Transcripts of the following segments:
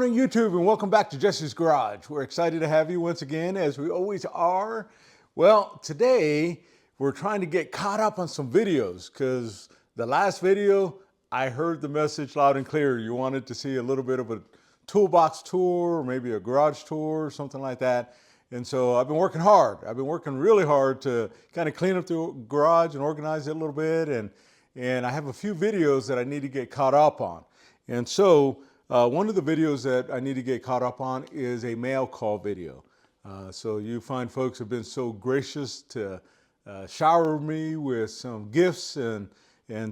morning, YouTube, and welcome back to Jesse's Garage. We're excited to have you once again, as we always are. Well, today we're trying to get caught up on some videos because the last video, I heard the message loud and clear. You wanted to see a little bit of a toolbox tour, or maybe a garage tour or something like that. And so I've been working hard. I've been working really hard to kind of clean up the garage and organize it a little bit. And I have a few videos that I need to get caught up on. And so one of the videos that I need to get caught up on is a mail call video. So you fine folks have been so gracious to shower me with some gifts and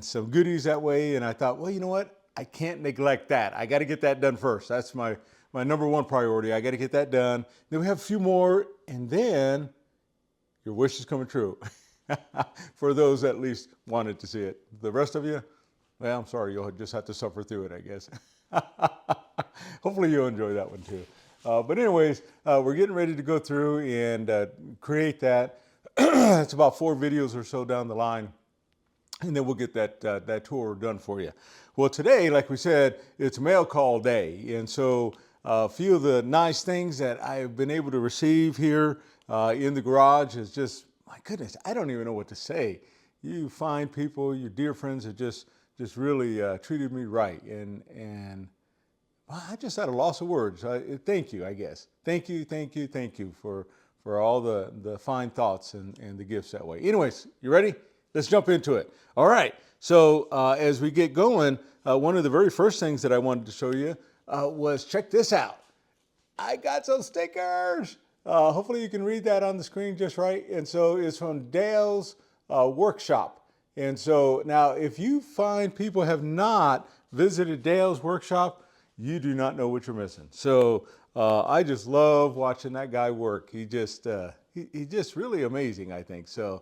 some goodies that way. And I thought, well, you know what? I can't neglect that. I got to get that done first. That's my number one priority. I got to get that done. Then we have a few more, and then your wish is coming true. For those that at least wanted to see it. The rest of you, well, I'm sorry, you'll just have to suffer through it, I guess. Hopefully you'll enjoy that one too. But anyways, we're getting ready to go through and create that. It's about 4 videos or so down the line, and then we'll get that tour done for you. Well, today, like we said, it's mail call day, and so a few of the nice things that I've been able to receive here in the garage is just, my goodness, I don't even know what to say. You fine people, your dear friends have just really treated me right, and well, I just had a loss of words. Thank you, I guess. Thank you for all the fine thoughts and the gifts that way. Anyways, you ready? Let's jump into it. All right. So as we get going, one of the very first things that I wanted to show you was, check this out. I got some stickers. Hopefully you can read that on the screen just right. And so it's from Dale's workshop. And so now if you find people have not visited Dale's workshop, you do not know what you're missing. So I just love watching that guy work. He's just really amazing, I think. So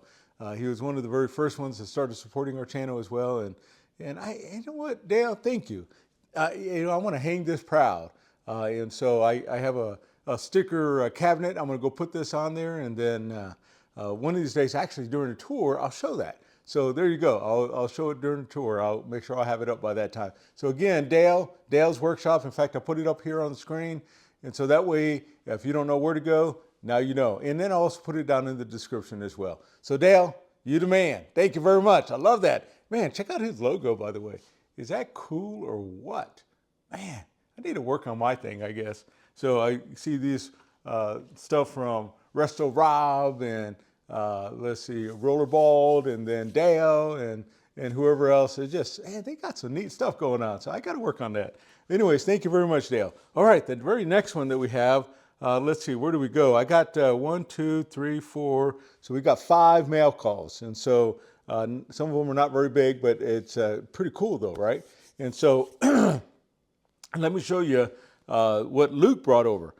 he was one of the very first ones that started supporting our channel as well. And you know what, Dale, thank you. I want to hang this proud. And so I have a sticker cabinet. I'm going to go put this on there, and then one of these days, actually during a tour, I'll show that. So there you go. I'll show it during the tour. I'll make sure I have it up by that time. So again, Dale's workshop. In fact, I put it up here on the screen. And so that way, if you don't know where to go, now you know. And then I'll also put it down in the description as well. So Dale, you the man. Thank you very much. I love that. Man, check out his logo, by the way. Is that cool or what? Man, I need to work on my thing, I guess. So I see these stuff from Resto Rob and let's see, Rollerball, and then Dale and whoever else. Is just, man, they got some neat stuff going on. So I got to work on that. Anyways, thank you very much, Dale. All right, the very next one that we have, let's see, where do we go? I got 1, 2, 3, 4. So we got 5 mail calls. And so some of them are not very big, but it's pretty cool though, right? And so let me show you what Luke brought over.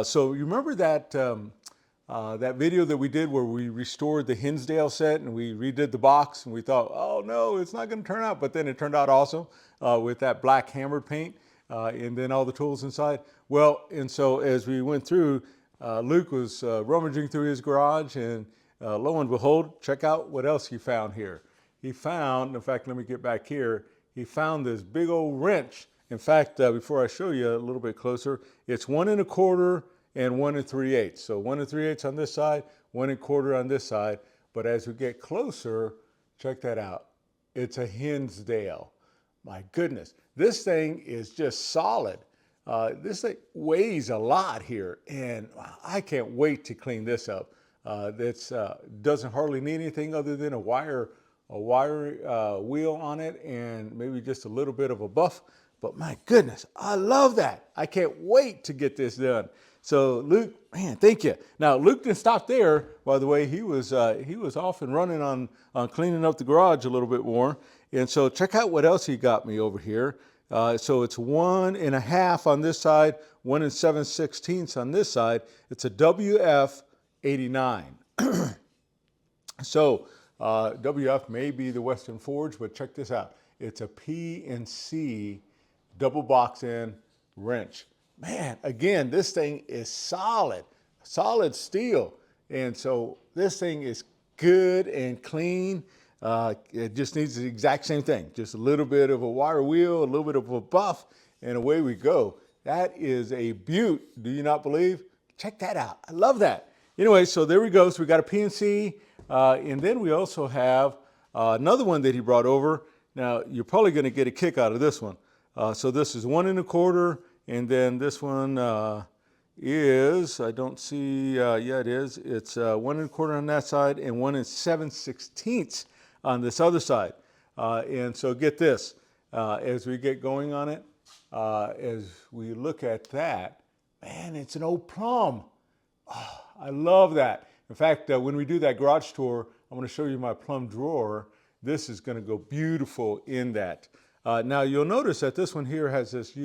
So you remember that that video that we did where we restored the Hinsdale set and we redid the box, and we thought, oh no, it's not going to turn out, but then it turned out awesome with that black hammered paint and then all the tools inside. Well, and so as we went through, Luke was rummaging through his garage, and lo and behold, check out what else he found here. He found, in fact, let me get back here, he found this big old wrench. In fact, before I show you a little bit closer, it's 1 1/4 and 1 3/8. So 1 3/8 on this side, 1 1/4 on this side. But as we get closer, check that out. It's a Hinsdale. My goodness, this thing is just solid. This thing weighs a lot here, and I can't wait to clean this up. This doesn't hardly need anything other than a wire wheel on it, and maybe just a little bit of a buff. But my goodness, I love that. I can't wait to get this done. So Luke, man, thank you. Now Luke didn't stop there. By the way, he was off and running on cleaning up the garage a little bit more. And so check out what else he got me over here. So it's 1 1/2 on this side, 1 7/16 on this side. It's a WF-89. So WF may be the Western Forge, but check this out. It's a P&C double box in wrench. Man, again, this thing is solid steel. And so this thing is good and clean. It just needs the exact same thing. Just a little bit of a wire wheel, a little bit of a buff, and away we go. That is a beaut. Do you not believe? Check that out. I love that. Anyway, so there we go. So we got a PNC, and then we also have another one that he brought over. Now, you're probably going to get a kick out of this one. So this is 1 1/4, and then this one is, I don't see, yeah, it is. It's 1 1/4 on that side and 1 7/16 on this other side. And so get this, as we get going on it, as we look at that, man, it's an old Plomb. Oh, I love that. In fact, when we do that garage tour, I'm going to show you my Plomb drawer. This is going to go beautiful in that. Now you'll notice that this one here has this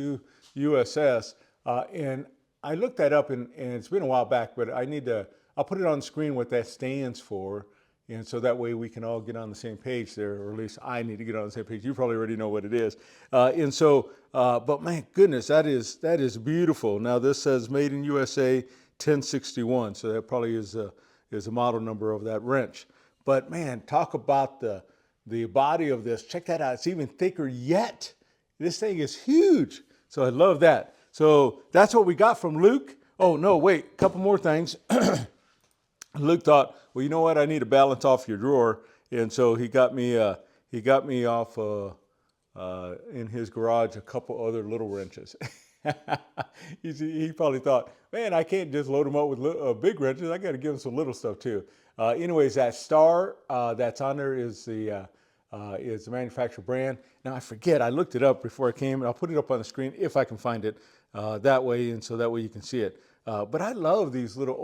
USS, and I looked that up, and it's been a while back, but I'll put it on the screen what that stands for, and so that way we can all get on the same page there, or at least I need to get on the same page. You probably already know what it is. And so, but man, goodness, that is beautiful. Now this says Made in USA 1061, so that probably is a model number of that wrench. But man, talk about the body of this. Check that out. It's even thicker yet. This thing is huge. So I love that. So that's what we got from Luke. Oh no, wait, a couple more things. Luke thought, well, you know what? I need to balance off your drawer. And so he got me off in his garage a couple other little wrenches. He probably thought, man, I can't just load them up with big wrenches. I got to give him some little stuff too. Anyways, that star that's on there is the manufacturer brand. Now I forget, I looked it up before I came, and I'll put it up on the screen if I can find it that way, and so that way you can see it. But I love these little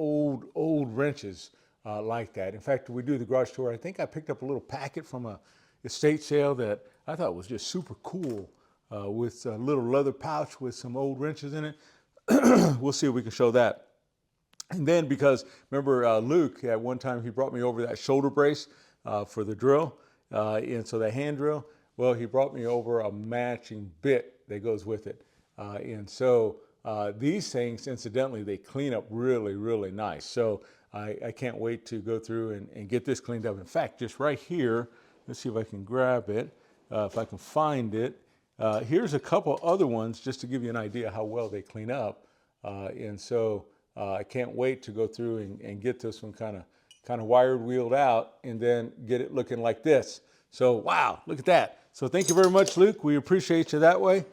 old wrenches like that. In fact, we do the garage tour. I think I picked up a little packet from a estate sale that I thought was just super cool, with a little leather pouch with some old wrenches in it. We'll see if we can show that. And then, because remember Luke, at one time he brought me over that shoulder brace for the drill, and so the hand drill, well, he brought me over a matching bit that goes with it. And so these things, incidentally, they clean up really, really nice. So I can't wait to go through and get this cleaned up. In fact, just right here, let's see if I can grab it, if I can find it. Here's a couple other ones just to give you an idea how well they clean up. And so I can't wait to go through and get this one kind of wired, wheeled out, and then get it looking like this. So wow, look at that. So thank you very much, Luke. We appreciate you that way.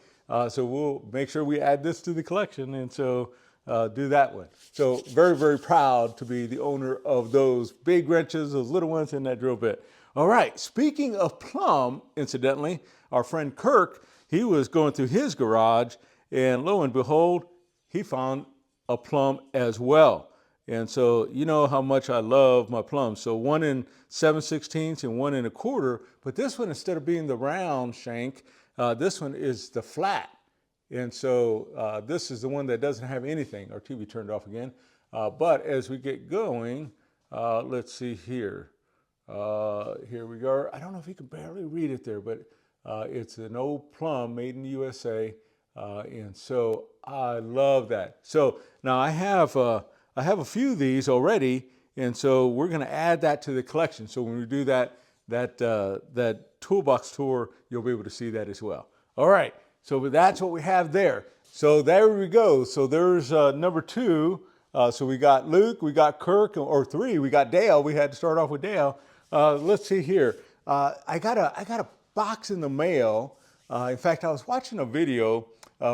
So we'll make sure we add this to the collection, and so do that one. So very, very proud to be the owner of those big wrenches, those little ones, and that drill bit. All right, speaking of Plomb, incidentally, our friend Kirk, he was going through his garage, and lo and behold, he found a Plomb as well. And so you know how much I love my Plomb. So 1 7/16 and 1 1/4, but this one, instead of being the round shank, this one is the flat. And so this is the one that doesn't have anything. Our TV turned off again. But as we get going, let's see here. Here we go. I don't know if you can barely read it there, but it's an old Plomb made in the USA. And so I love that. So now I have a few of these already, and so we're going to add that to the collection. So when we do that toolbox tour, you'll be able to see that as well. All right, so that's what we have there. So there we go. So there's number 2. So we got Luke, we got Kirk, or 3. We got Dale. We had to start off with Dale. Let's see here. I got a box in the mail. In fact, I was watching a video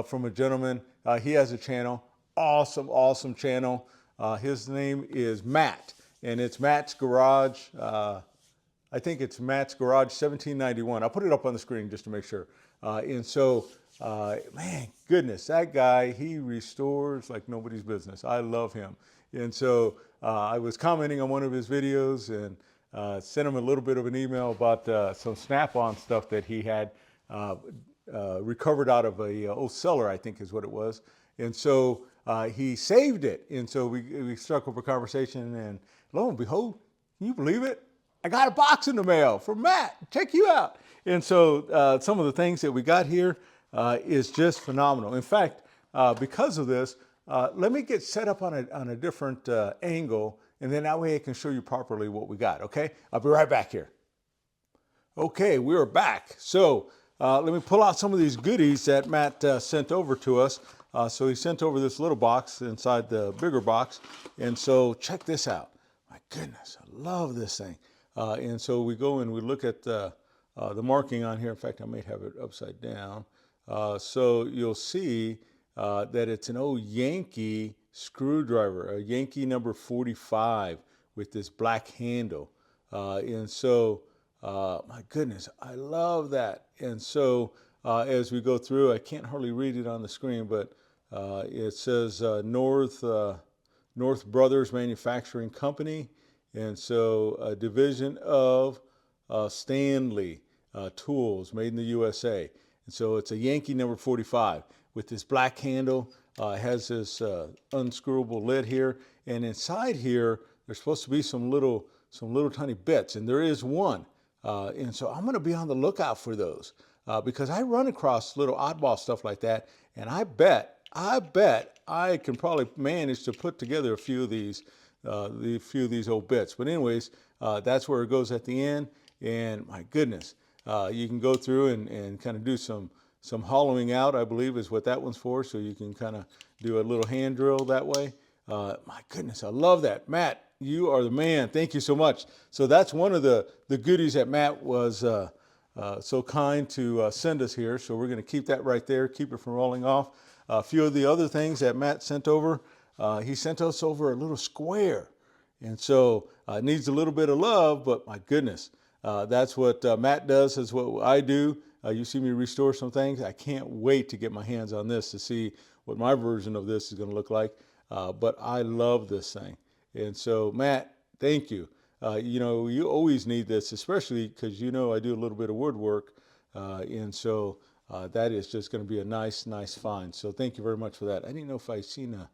from a gentleman. He has a channel, awesome channel. His name is Matt, and it's Matt's Garage. I think it's Matt's Garage 1791. I'll put it up on the screen just to make sure. And so, man, goodness, that guy, he restores like nobody's business. I love him. And so I was commenting on one of his videos and sent him a little bit of an email about some Snap-on stuff that he had recovered out of a old cellar, I think is what it was. And so he saved it. And so we struck up a conversation, and lo and behold, can you believe it? I got a box in the mail from Matt. Check you out. And so some of the things that we got here is just phenomenal. In fact, because of this, let me get set up on a different angle, and then that way I can show you properly what we got, okay? I'll be right back here. Okay, we're back. So let me pull out some of these goodies that Matt sent over to us. So he sent over this little box inside the bigger box. And so check this out. My goodness, I love this thing. And so we go and we look at the marking on here. In fact, I may have it upside down. So you'll see that it's an old Yankee screwdriver, a Yankee number 45 with this black handle. And so, my goodness, I love that. And so as we go through, I can't hardly read it on the screen, but it says North Brothers Manufacturing Company. And so a division of Stanley Tools, made in the USA. And so it's a Yankee number 45 with this black handle. It has this unscrewable lid here. And inside here, there's supposed to be some little tiny bits, and there is one. And so I'm going to be on the lookout for those because I run across little oddball stuff like that, and I bet I can probably manage to put together a few of these old bits. But anyways, that's where it goes at the end. And my goodness, you can go through and kind of do some hollowing out, I believe is what that one's for. So you can kind of do a little hand drill that way. My goodness, I love that. Matt, you are the man. Thank you so much. So that's one of the goodies that Matt was so kind to send us here. So we're going to keep that right there, keep it from rolling off. A few of the other things that Matt sent over, he sent us over a little square. And so it needs a little bit of love, but my goodness, that's what Matt does, is what I do. You see me restore some things. I can't wait to get my hands on this to see what my version of this is going to look like. But I love this thing. And so, Matt, thank you. You know, you always need this, especially because, you know, I do a little bit of woodwork. And so that is just going to be a nice find. So thank you very much for that. I didn't know if I seen a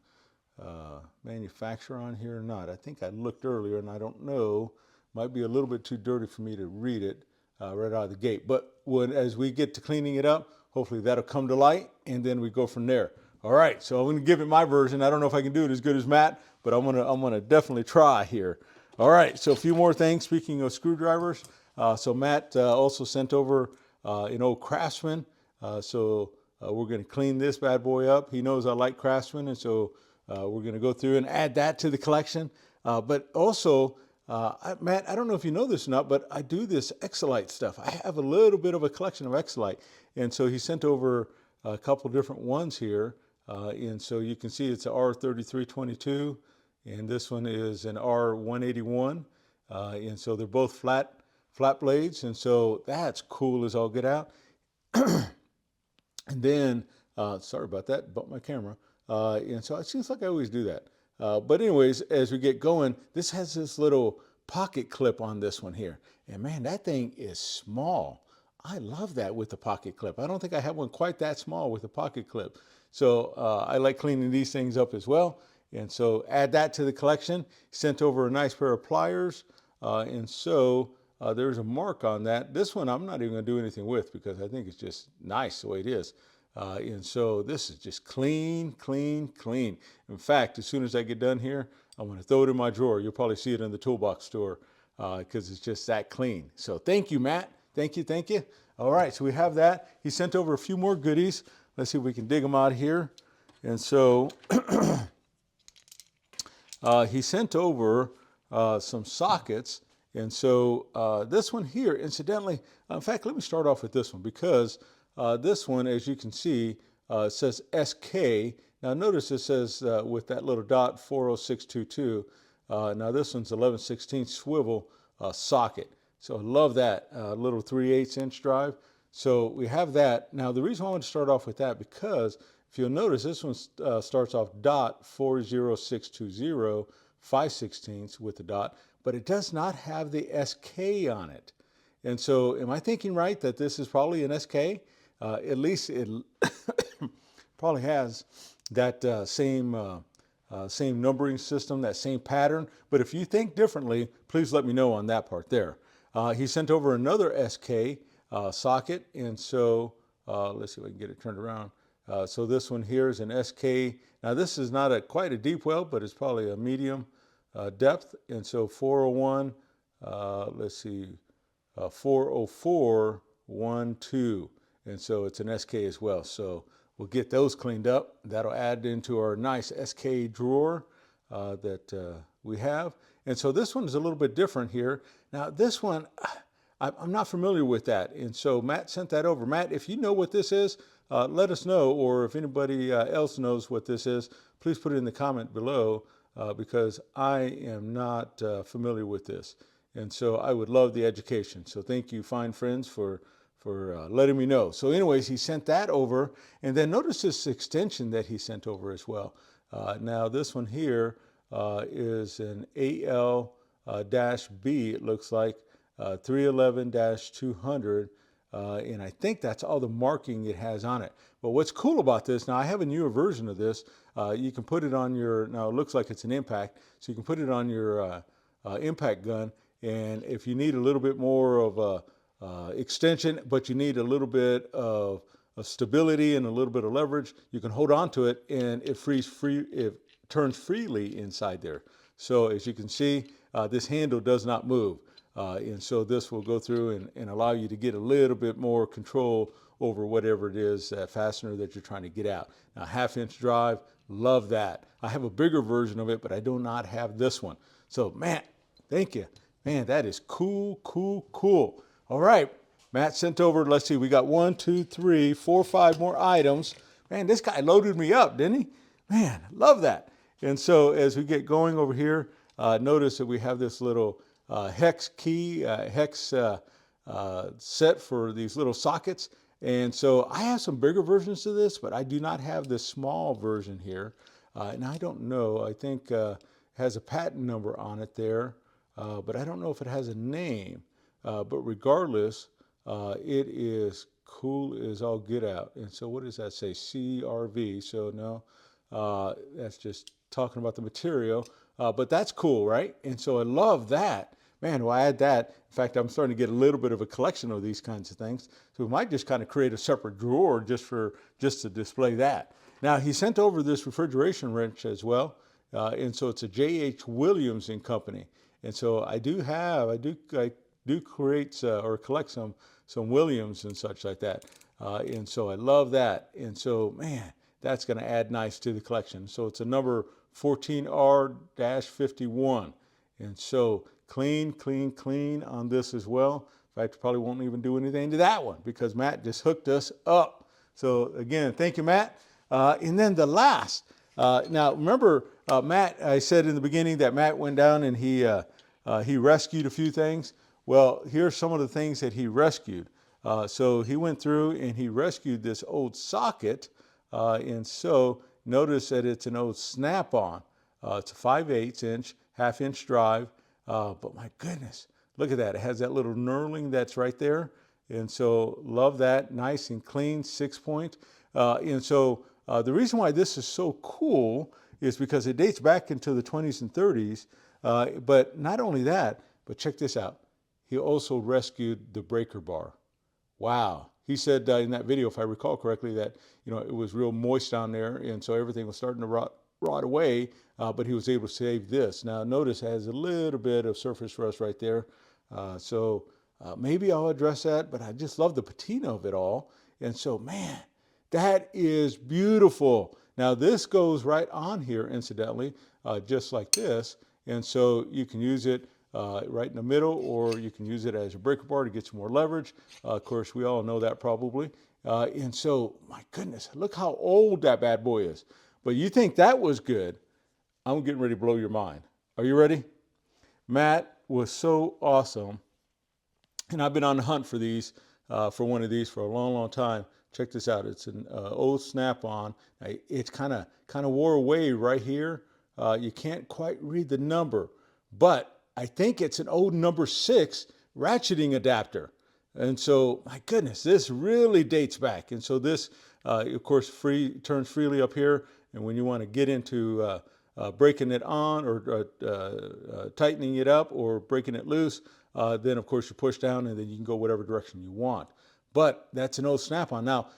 manufacturer on here or not. I think I looked earlier, and I don't know. Might be a little bit too dirty for me to read it right out of the gate. But as we get to cleaning it up, hopefully that'll come to light, and then we go from there. All right, so I'm going to give it my version. I don't know if I can do it as good as Matt, but I'm gonna definitely try here. All right, so a few more things. Speaking of screwdrivers, so Matt also sent over an old Craftsman. So we're going to clean this bad boy up. He knows I like Craftsman, and so we're going to go through and add that to the collection. But also, Matt, I don't know if you know this or not, but I do this Exolite stuff. I have a little bit of a collection of Exolite, and so he sent over a couple different ones here. And so you can see it's an R3322, and this one is an R181. And so they're both flat blades, and so that's cool as all get out. And then, sorry about that, bumped my camera. And so it seems like I always do that. But anyways, as we get going, this has this little pocket clip on this one here. And man, that thing is small. I love that with the pocket clip. I don't think I have one quite that small with a pocket clip. So I like cleaning these things up as well. And so add that to the collection. Sent over a nice pair of pliers. And so there's a mark on that. This one I'm not even going to do anything with because I think it's just nice the way it is. And so this is just clean. In fact, as soon as I get done here, I'm going to throw it in my drawer. You'll probably see it in the toolbox store because it's just that clean. So thank you, Matt. Thank you. All right, so we have that. He sent over a few more goodies. Let's see if we can dig them out here. And so he sent over some sockets. And so this one here, incidentally, in fact, let me start off with this one because this one, as you can see, says SK. Now notice it says with that little dot 40622. Now this one's 11/16 swivel socket. So I love that little 3/8 inch drive. So we have that. Now the reason I want to start off with that because if you'll notice this one starts off dot 40620 5/16 with the dot, but it does not have the SK on it. And so am I thinking right that this is probably an SK? At least it probably has that same numbering system, that same pattern. But if you think differently, please let me know on that part there. He sent over another SK socket, and so let's see if I can get it turned around. So this one here is an SK. Now this is not quite a deep well, but it's probably a medium depth. And so 401, let's see, 40412. And so it's an SK as well. So we'll get those cleaned up. That'll add into our nice SK drawer that we have. And so this one is a little bit different here. Now this one, I'm not familiar with that. And so Matt sent that over. Matt, if you know what this is, let us know. Or if anybody else knows what this is, please put it in the comment below because I am not familiar with this. And so I would love the education. So thank you, fine friends, for letting me know. So anyways, he sent that over. And then notice this extension that he sent over as well. Now this one here is an AL-B, it looks like, 311-200. And I think that's all the marking it has on it. But what's cool about this, now I have a newer version of this. You can put it on your, now it looks like it's an impact, so you can put it on your impact gun. And if you need a little bit more of extension, but you need a little bit of stability and a little bit of leverage, you can hold on to it and it turns freely inside there. So as you can see, this handle does not move. And so this will go through and allow you to get a little bit more control over whatever it is, that fastener that you're trying to get out. Now, 1/2-inch drive, love that. I have a bigger version of it, but I do not have this one. So, Matt, thank you. Man, that is cool, cool, cool. All right, Matt sent over, let's see, we got 1, 2, 3, 4, 5 more items. Man, this guy loaded me up, didn't he? Man, love that. And so as we get going over here, notice that we have this little hex key, hex set for these little sockets. And so I have some bigger versions of this, but I do not have the small version here. And I don't know, I think it has a patent number on it there, but I don't know if it has a name. But regardless, it is cool as all get out. And so what does that say? CRV. So no, that's just talking about the material. But that's cool, right? And so I love that. Man, do I add that. In fact, I'm starting to get a little bit of a collection of these kinds of things. So we might just kind of create a separate drawer just to display that. Now, he sent over this refrigeration wrench as well. And so it's a J.H. Williams and Company. And so I do create or collect some Williams and such like that. And so I love that. And so, man, that's going to add nice to the collection. So it's a number 14R-51. And so clean, clean, clean on this as well. In fact, probably won't even do anything to that one because Matt just hooked us up. So again, thank you, Matt. And then the last. Now, remember, Matt, I said in the beginning that Matt went down and he rescued a few things. Well, here's some of the things that he rescued. So he went through and he rescued this old socket. And so notice that it's an old snap-on. It's a 5/8-inch, 1/2-inch drive. But my goodness, look at that. It has that little knurling that's right there. And so love that, nice and clean, 6-point. And so the reason why this is so cool is because it dates back into the 20s and 30s. But not only that, but check this out. He also rescued the breaker bar. Wow. He said in that video, if I recall correctly, that it was real moist down there. And so everything was starting to rot away, but he was able to save this. Now notice it has a little bit of surface rust right there. So maybe I'll address that, but I just love the patina of it all. And so, man, that is beautiful. Now this goes right on here, incidentally, just like this. And so you can use it right in the middle, or you can use it as a breaker bar to get some more leverage. Of course, we all know that probably. And so, my goodness, look how old that bad boy is. But you think that was good, I'm getting ready to blow your mind. Are you ready? Matt was so awesome. And I've been on the hunt for these, for one of these for a long, long time. Check this out. It's an old snap-on. It's kind of wore away right here. You can't quite read the number, but I think it's an old number 6 ratcheting adapter. And so, my goodness, this really dates back. And so this, of course, turns freely up here. And when you want to get into breaking it on or tightening it up or breaking it loose, then, of course, you push down and then you can go whatever direction you want. But that's an old snap-on. Now,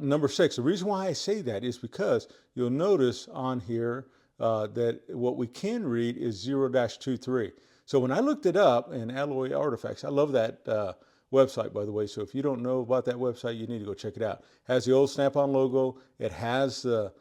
number 6, the reason why I say that is because you'll notice on here that what we can read is 0-23. So when I looked it up in Alloy Artifacts, I love that website, by the way. So if you don't know about that website, you need to go check it out. It has the old Snap-on logo. It has the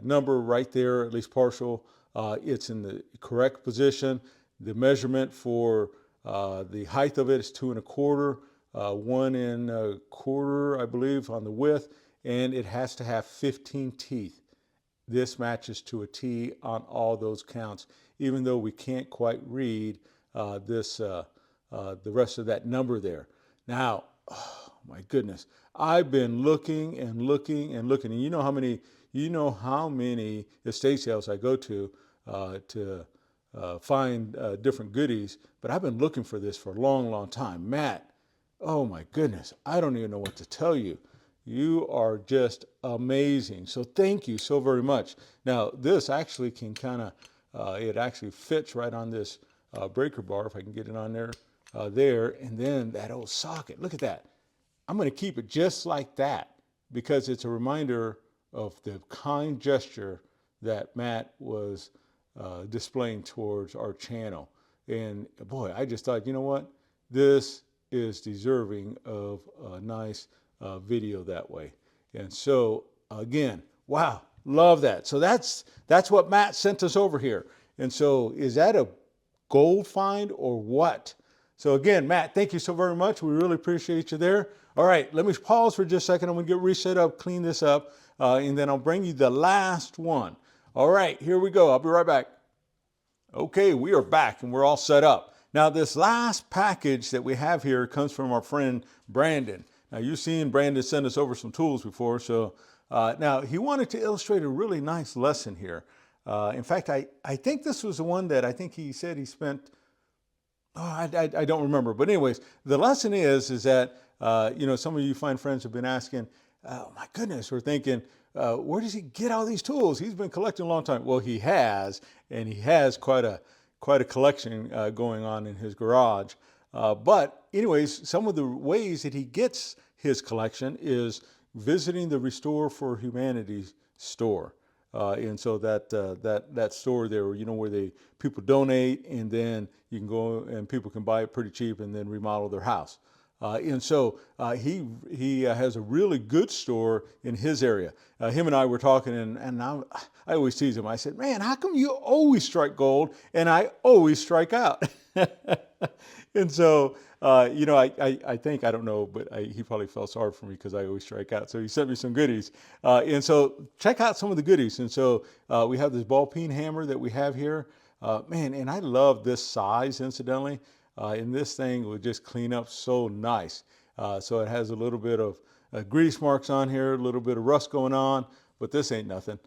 number right there, at least partial. It's in the correct position. The measurement for the height of it is 2 1/4, 1 1/4, I believe, on the width, and it has to have 15 teeth. This matches to a T on all those counts, even though we can't quite read the rest of that number there. Now, oh my goodness, I've been looking and looking and looking, and you know how many estate sales I go to find different goodies, but I've been looking for this for a long, long time. Matt, oh my goodness, I don't even know what to tell you. You are just amazing. So thank you so very much. Now, this actually can kind of, it actually fits right on this breaker bar, if I can get it on there, and then that old socket. Look at that. I'm going to keep it just like that because it's a reminder of the kind gesture that Matt was displaying towards our channel. And boy, I just thought, you know what? This is deserving of a nice video that way. And so again, wow, love that. So that's what Matt sent us over here. And so is that a gold find or what? So again, Matt, thank you so very much. We really appreciate you there. All right, let me pause for just a second. I'm gonna get reset up, clean this up, and then I'll bring you the last one. All right, here we go. I'll be right back. Okay, we are back and we're all set up. Now this last package that we have here comes from our friend Brandon. Now you've seen Brandon send us over some tools before, so now he wanted to illustrate a really nice lesson here. In fact, I think this was the one that I think he said he spent, I don't remember, but anyways, the lesson is that, you know, some of you fine friends have been asking, oh my goodness, we're thinking, where does he get all these tools? He's been collecting a long time. Well, he has, and he has quite a collection going on in his garage. But anyways, some of the ways that he gets his collection is visiting the Restore for Humanity store. And so that store there, you know, where people donate, and then you can go and people can buy it pretty cheap and then remodel their house. And so he has a really good store in his area. Him and I were talking, and I always tease him. I said, man, how come you always strike gold and I always strike out? And so, you know, I think, I don't know, but he probably felt sorry for me because I always strike out. So he sent me some goodies. And so check out some of the goodies. And so we have this ball peen hammer that we have here. Man, and I love this size, incidentally. And this thing will just clean up so nice. So it has a little bit of grease marks on here, a little bit of rust going on, but this ain't nothing.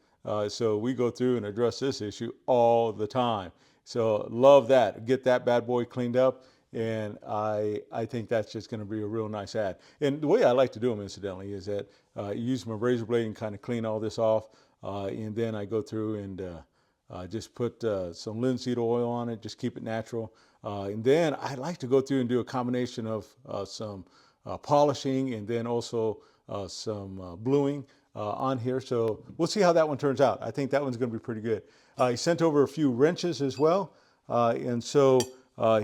So we go through and address this issue all the time. So love that. Get that bad boy cleaned up. And I think that's just going to be a real nice add. And the way I like to do them, incidentally, is that I use my razor blade and kind of clean all this off. And then I go through and just put some linseed oil on it, just keep it natural. And then I like to go through and do a combination of some polishing and then also some bluing on here. So we'll see how that one turns out. I think that one's going to be pretty good. He sent over a few wrenches as well. And so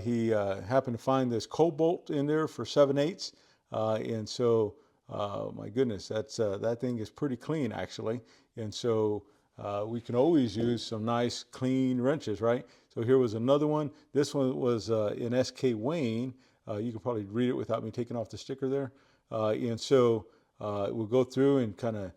he happened to find this cobalt in there for 7/8. And so, my goodness, that thing is pretty clean, actually. And so we can always use some nice clean wrenches, right? So here was another one. This one was in SK Wayne. You can probably read it without me taking off the sticker there. And so we'll go through and kind of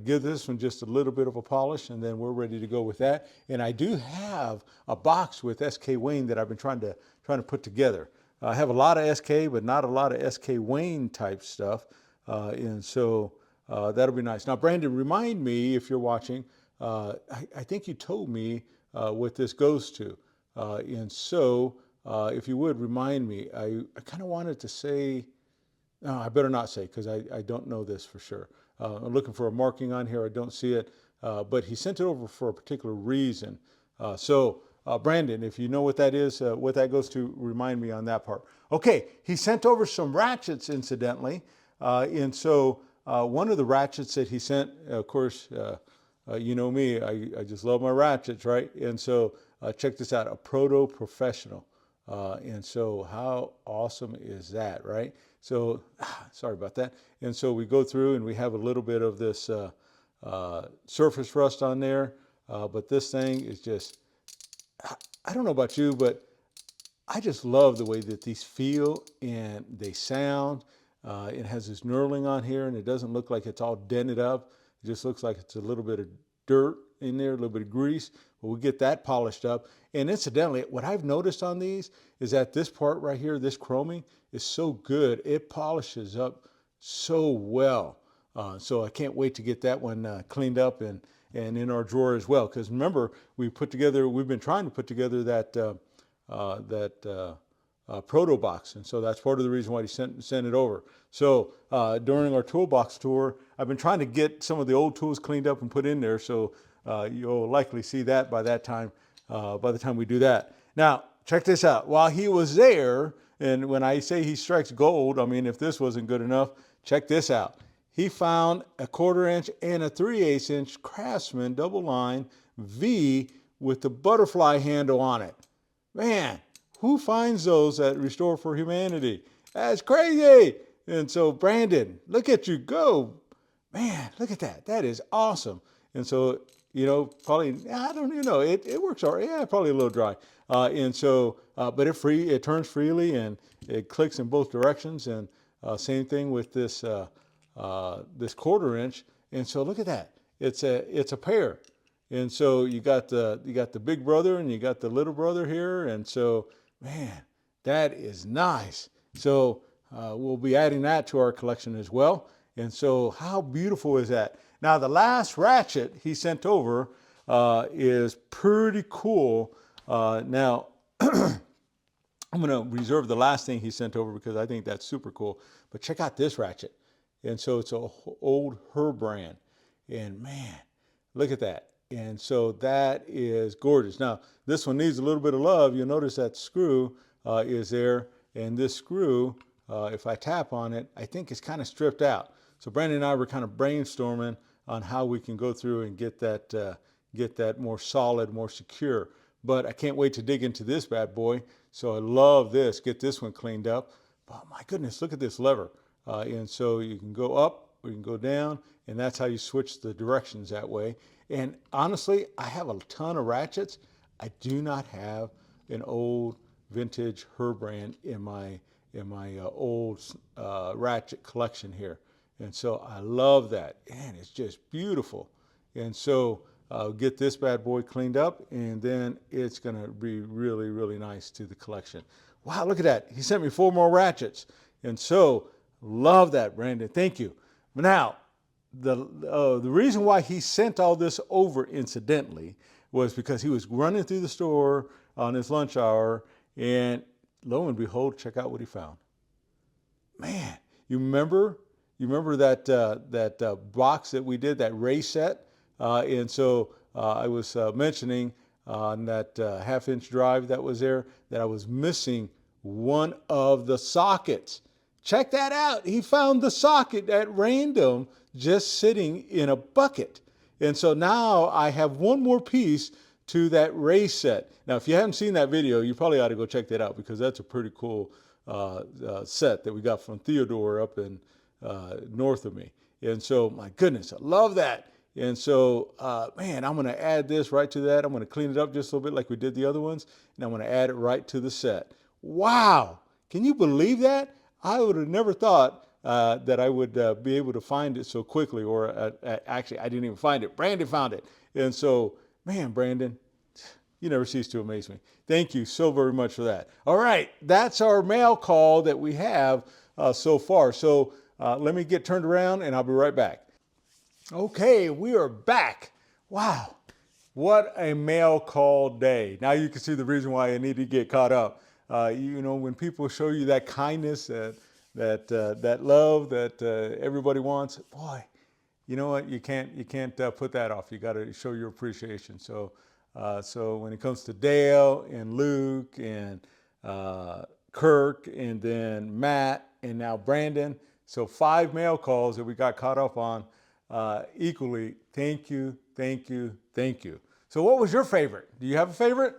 give this one just a little bit of a polish, and then we're ready to go with that. And I do have a box with SK Wayne that I've been trying to put together. I have a lot of SK, but not a lot of SK Wayne type stuff. And so that'll be nice. Now, Brandon, remind me, if you're watching, I think you told me what this goes to. And so if you would remind me, I kind of wanted to say, no, I better not say, because I don't know this for sure. I'm looking for a marking on here. I don't see it, but he sent it over for a particular reason. So Brandon, if you know what that is, what that goes to, remind me on that part. Okay, he sent over some ratchets, incidentally. And so one of the ratchets that he sent, of course, you know me, I just love my ratchets, right? And so check this out, a Proto Professional. And so how awesome is that, right? So sorry about that. And so we go through and we have a little bit of this surface rust on there, but this thing is just, I don't know about you, but I just love the way that these feel and they sound. It has this knurling on here, and it doesn't look like it's all dented up. It just looks like it's a little bit of dirt in there, a little bit of grease, but we get that polished up. And incidentally, what I've noticed on these is that this part right here, this chroming, is so good. It polishes up so well. So I can't wait to get that one cleaned up and in our drawer as well. Because remember, we've been trying to put together that proto box, and so that's part of the reason why he sent it over. So during our toolbox tour, I've been trying to get some of the old tools cleaned up and put in there. So you'll likely see that by that time. By the time we do that. Now check this out. While he was there, and when I say he strikes gold, I mean if this wasn't good enough, check this out. He found a 1/4 inch and a 3/8 inch Craftsman double line V with the butterfly handle on it. Man, who finds those at Restore for Humanity? That's crazy. And so Brandon, look at you go. Man, look at that. That is awesome. And so, probably, I don't even know. It works all right. Yeah, probably a little dry. And so, but it turns freely and it clicks in both directions. And same thing with this 1/4 inch. And so look at that. It's a pair. And so you got the big brother and you got the little brother here. And so, man, that is nice. So we'll be adding that to our collection as well. And so how beautiful is that? Now the last ratchet he sent over is pretty cool. Now I'm going to reserve the last thing he sent over because I think that's super cool. But check out this ratchet. And so it's an old Herbrand. And man, look at that. And so that is gorgeous. Now, this one needs a little bit of love. You'll notice that screw is there. And this screw, if I tap on it, I think it's kind of stripped out. So Brandon and I were kind of brainstorming on how we can go through and get that more solid, more secure. But I can't wait to dig into this bad boy. So I love this. Get this one cleaned up. But my goodness, look at this lever. And so you can go up or you can go down, and that's how you switch the directions that way. And honestly, I have a ton of ratchets. I do not have an old vintage Herbrand in my old ratchet collection here. And so I love that. And it's just beautiful. And so I'll get this bad boy cleaned up, and then it's going to be really, really nice to the collection. Wow, look at that. He sent me 4 more ratchets. And so love that, Brandon. Thank you. Now, the reason why he sent all this over incidentally was because he was running through the store on his lunch hour, and lo and behold, check out what he found. Man, you remember that box that we did, that race set? And so I was mentioning on that 1/2 inch drive that was there that I was missing one of the sockets. Check that out. He found the socket at random just sitting in a bucket. And so now I have one more piece to that race set. Now, if you haven't seen that video, you probably ought to go check that out because that's a pretty cool set that we got from Theodore up in north of me. And so, my goodness, I love that. And so, man, I'm going to add this right to that. I'm going to clean it up just a little bit like we did the other ones. And I'm going to add it right to the set. Wow. Can you believe that? I would have never thought that I would be able to find it so quickly, or actually, I didn't even find it. Brandon found it. And so, man, Brandon, you never cease to amaze me. Thank you so very much for that. All right, that's our mail call that we have so far. So let me get turned around and I'll be right back. Okay, we are back. Wow, what a mail call day. Now you can see the reason why I need to get caught up. When people show you that kindness, that love that everybody wants, boy, you know what? You can't put that off. You got to show your appreciation. So when it comes to Dale and Luke and Kirk and then Matt and now Brandon, so 5 mail calls that we got caught up on equally. Thank you, thank you, thank you. So what was your favorite? Do you have a favorite?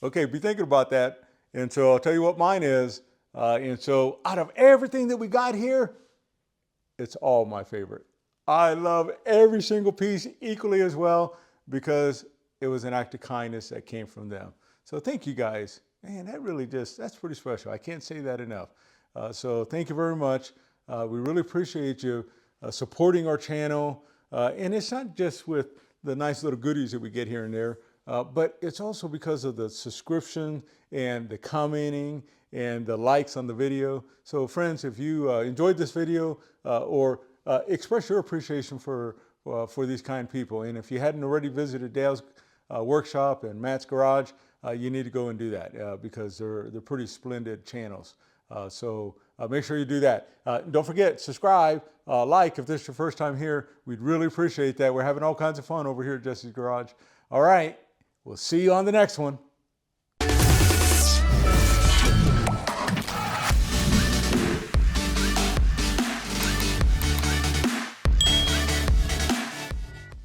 Okay, be thinking about that. And so I'll tell you what mine is. And so out of everything that we got here, it's all my favorite. I love every single piece equally as well because it was an act of kindness that came from them. So thank you guys. Man, that's pretty special. I can't say that enough. So thank you very much. We really appreciate you supporting our channel. And it's not just with the nice little goodies that we get here and there, but it's also because of the subscription and the commenting and the likes on the video. So friends, if you enjoyed this video or express your appreciation for these kind people, and if you hadn't already visited Dale's workshop and Matt's garage, you need to go and do that because they're pretty splendid channels. So make sure you do that. Don't forget, subscribe, like if this is your first time here. We'd really appreciate that. We're having all kinds of fun over here at Jesse's Garage. All right, we'll see you on the next one.